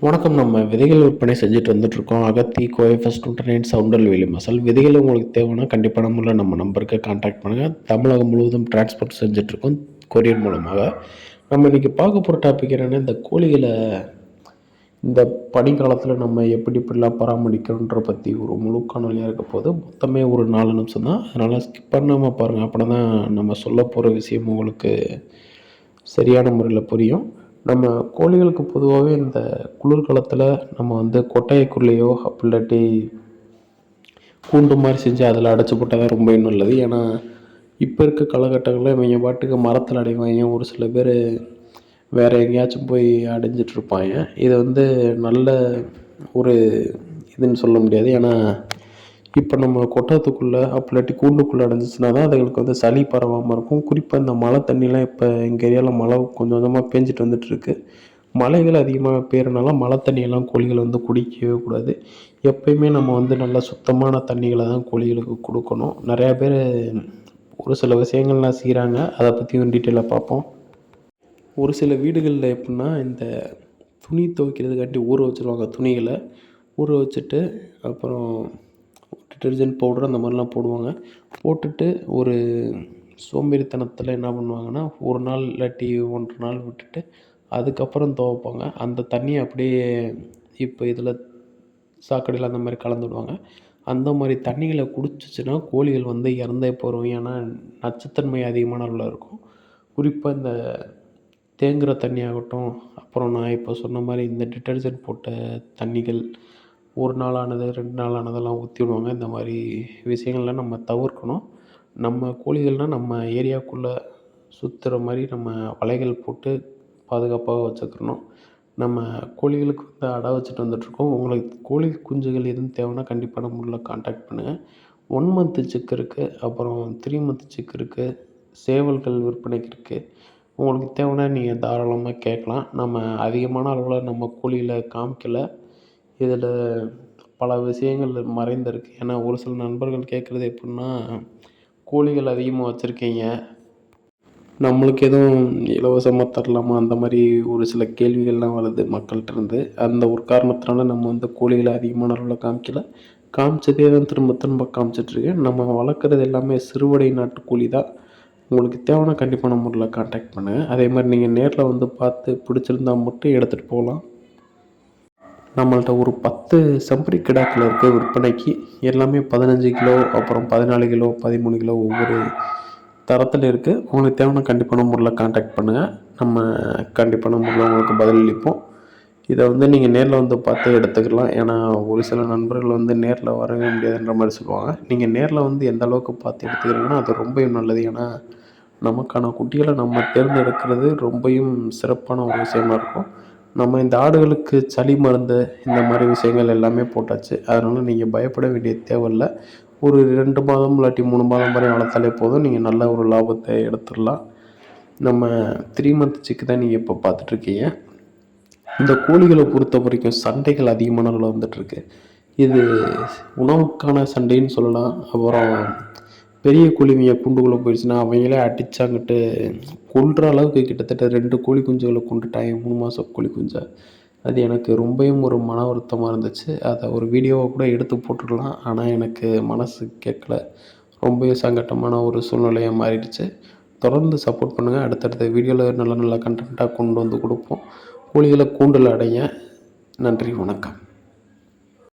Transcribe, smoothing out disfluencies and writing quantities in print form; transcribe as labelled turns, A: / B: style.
A: வணக்கம். நம்ம விதைகள் விற்பனை செஞ்சுட்டு வந்துட்டுருக்கோம். அகத்தி, கோஎஃப்எஸ் 29 சவுண்டல்வேலி மசால். விதைகள் உங்களுக்கு தேவைன்னா கண்டிப்பான முறையில நம்ம நம்பருக்கு கான்டாக்ட் பண்ணுங்கள். தமிழகம் முழுவதும் டிரான்ஸ்போர்ட் செஞ்சுட்ருக்கோம் கொரியர் மூலமாக. நம்ம இன்றைக்கி பார்க்க போகிற டாபிக் என்னென்னா, இந்த கோழிகளை இந்த பனிக்காலத்தில் நம்ம எப்படி எப்படிலாம் பராமரிக்கணுன்ற பற்றி ஒரு முழு காணொலியாக இருக்க போது. மொத்தமே ஒரு 4 நிமிஷம் தான். அதனால் ஸ்கிப் பண்ணாமல் பாருங்கள். அப்படின்னா தான் நம்ம சொல்ல போகிற விஷயம் உங்களுக்கு சரியான முறையில் புரியும். நம்ம கோழிகளுக்கு பொதுவாகவே இந்த குளிர்காலத்தில் நம்ம கொட்டாய்க்குள்ளேயோ அப்படி இல்லாட்டி கூண்டு மாதிரி செஞ்சு அதில் அடைச்சி போட்டால் தான் ரொம்ப நல்லது. ஏன்னா இப்போ இருக்க காலகட்டங்களில் இவங்க பாட்டுக்கு மரத்தில் அடைவாங்க. ஒரு சில பேர் வேறு எங்கேயாச்சும் போய் அடைஞ்சிட்ருப்பாங்க. இது நல்ல ஒரு இதுன்னு சொல்ல முடியாது. ஏன்னா இப்போ நம்ம கொட்டத்துக்குள்ளே அப்படி இல்லாட்டி கூண்டுக்குள்ளே அடைஞ்சிச்சின்னா தான் அதுங்களுக்கு சளி பரவாமல் இருக்கும். குறிப்பாக இந்த மழை தண்ணிலாம் இப்போ எங்கள் ஏரியாவில் மழை கொஞ்சம் கொஞ்சமாக பேஞ்சிட்டு வந்துட்டுருக்கு. மழைகள் அதிகமாக பெய்யறனால மழை தண்ணியெல்லாம் கோழிகள் குடிக்கவே கூடாது. எப்பயுமே நம்ம நல்லா சுத்தமான தண்ணிகளை தான் கோழிகளுக்கு கொடுக்கணும். நிறையா பேர் ஒரு சில விஷயங்கள்லாம் செய்கிறாங்க. அதை பற்றியும் டீட்டெயிலாக பார்ப்போம். ஒரு சில வீடுகளில் எப்படின்னா, இந்த துணி துவைக்கிறதுக்காண்டி ஊற வச்சுருவாங்க. துணிகளை ஊற வச்சுட்டு அப்புறம் டிட்டர்ஜென்ட் பவுடர் அந்த மாதிரிலாம் போடுவாங்க. போட்டுட்டு ஒரு சோம்பேறித்தனத்தில் என்ன பண்ணுவாங்கன்னா, ஒரு நாள் இல்லாட்டி 1 1/2 நாள் விட்டுட்டு அதுக்கப்புறம் துவைப்பாங்க. அந்த தண்ணியை அப்படியே இப்போ இதில் சாக்கடையில் அந்த மாதிரி கலந்து விடுவாங்க. அந்த மாதிரி தண்ணிகளை குடிச்சிச்சுன்னா கோழிகள் இறந்தே போயிடும். ஏன்னா நச்சுத்தன்மை அதிகமான அளவில் இருக்கும். குறிப்பாக இந்த தேங்குகிற தண்ணி ஆகட்டும், அப்புறம் நான் இப்போ சொன்ன மாதிரி இந்த டிட்டர்ஜென்ட் போட்ட தண்ணிகள் 1 நாள் ஆனது 2 நாள் ஆனதெல்லாம் ஊற்றி விடுவாங்க. இந்த மாதிரி விஷயங்கள்லாம் நம்ம தவிர்க்கணும். நம்ம கோழிகள்னால் நம்ம ஏரியாவுக்குள்ளே சுற்றுற மாதிரி நம்ம வலைகள் போட்டு பாதுகாப்பாக வச்சுக்கிறணும். நம்ம கோழிகளுக்கு அடை வச்சுட்டு வந்துட்டுருக்கோம். உங்களுக்கு கோழி குஞ்சுகள் எதுவும் தேவைன்னா கண்டிப்பான முறையில் கான்டாக்ட் பண்ணுங்கள். 1 மந்த்து சிக்கு இருக்குது, அப்புறம் 3 மந்த்து சிக்கு இருக்குது, சேவல்கள் விற்பனைக்கு இருக்குது. உங்களுக்கு தேவைன்னா நீங்கள் தாராளமாக கேட்கலாம். நம்ம அதிகமான அளவில் நம்ம கோழியில் காமிக்கல. இதில் பல விஷயங்கள் மறைந்திருக்கு. ஏன்னா ஒரு சில நண்பர்கள் கேட்குறது எப்படின்னா, கோழிகள் அதிகமாக வச்சுருக்கீங்க, நம்மளுக்கு எதுவும் இலவசமாக தரலாமா? அந்த மாதிரி ஒரு சில கேள்விகள்லாம் வருது மக்கள்கிட்டருந்து. அந்த ஒரு காரணத்தினால நம்ம கோழிகளை அதிகமான அளவில் காமிக்கல. காமிச்சதே தான் திரும்ப திரும்ப காமிச்சிட்ருக்கேன். நம்ம வளர்க்குறது எல்லாமே சிறுவடை நாட்டுக்கோழி தான். உங்களுக்கு தேவைன்னா கண்டிப்பான முறையில் கான்டாக்ட் பண்ணுங்கள். அதே மாதிரி நீங்கள் நேரில் பார்த்து பிடிச்சிருந்தா மட்டும் எடுத்துகிட்டு போகலாம். நம்மள்ட்ட ஒரு 10 செம்பரி கிடாக்கள் இருக்குது விற்பனைக்கு. எல்லாமே 15 கிலோ, அப்புறம் 14 கிலோ, 13 கிலோ ஒவ்வொரு தரத்தில் இருக்குது. உங்களுக்கு தேவைன்னா கண்டிப்பான முறையில் கான்டாக்ட் பண்ணுங்கள். நம்ம கண்டிப்பான முறையில் உங்களுக்கு பதிலளிப்போம். இதை நீங்கள் நேரில் பார்த்து எடுத்துக்கலாம். ஏன்னா ஒரு சில நண்பர்கள் நேரில் வரவே முடியாதுன்ற மாதிரி சொல்லுவாங்க. நீங்கள் நேரில் எந்த அளவுக்கு பார்த்து எடுத்துக்கிறீங்கன்னா அது ரொம்பவும் நல்லது. ஏன்னா நமக்கான குட்டிகளை நம்ம தேர்ந்தெடுக்கிறது ரொம்பவும் சிறப்பான ஒரு விஷயமா இருக்கும். நம்ம இந்த ஆடுகளுக்கு சளி மருந்து இந்த மாதிரி விஷயங்கள் எல்லாமே போட்டாச்சு. அதனால் நீங்கள் பயப்பட வேண்டிய தேவையில்ல. ஒரு 2 மாதம் இல்லாட்டி 3 மாதம் வரை வளர்த்தாலே போதும். நீங்கள் நல்ல ஒரு லாபத்தை எடுத்துடலாம். நம்ம 3 மந்த் சிக்கு தான் நீங்கள் இப்போ பார்த்துட்ருக்கீங்க. இந்த கோழிகளை பொறுத்த வரைக்கும் சண்டைகள் அதிகமான அளவில் வந்துட்டுருக்கு. இது உணவுக்கான சண்டைன்னு சொல்லலாம். அப்புறம் பெரிய கோழிங்க கூண்டுக்குள்ளே போயிடுச்சுன்னா அவங்களே அடிச்சாங்கிட்டு கொல்ற அளவுக்கு கிட்டத்தட்ட 2 கோழி குஞ்சுகளை கொண்டுட்டாங்க, 3 மாதம் கோழி குஞ்சை. அது எனக்கு ரொம்பவும் ஒரு மன வருத்தமாக இருந்துச்சு. அதை ஒரு வீடியோவை கூட எடுத்து போட்டுடலாம். ஆனால் எனக்கு மனசு கேட்கல. ரொம்பவும் சங்கட்டமான ஒரு சூழ்நிலையாக மாறிடுச்சு. தொடர்ந்து சப்போர்ட் பண்ணுங்கள். அடுத்தடுத்த வீடியோவில் நல்ல நல்ல கண்டென்ட்டாக கொண்டு கொடுப்போம். கோழிகளை கூண்டில் அடைங்க. நன்றி, வணக்கம்.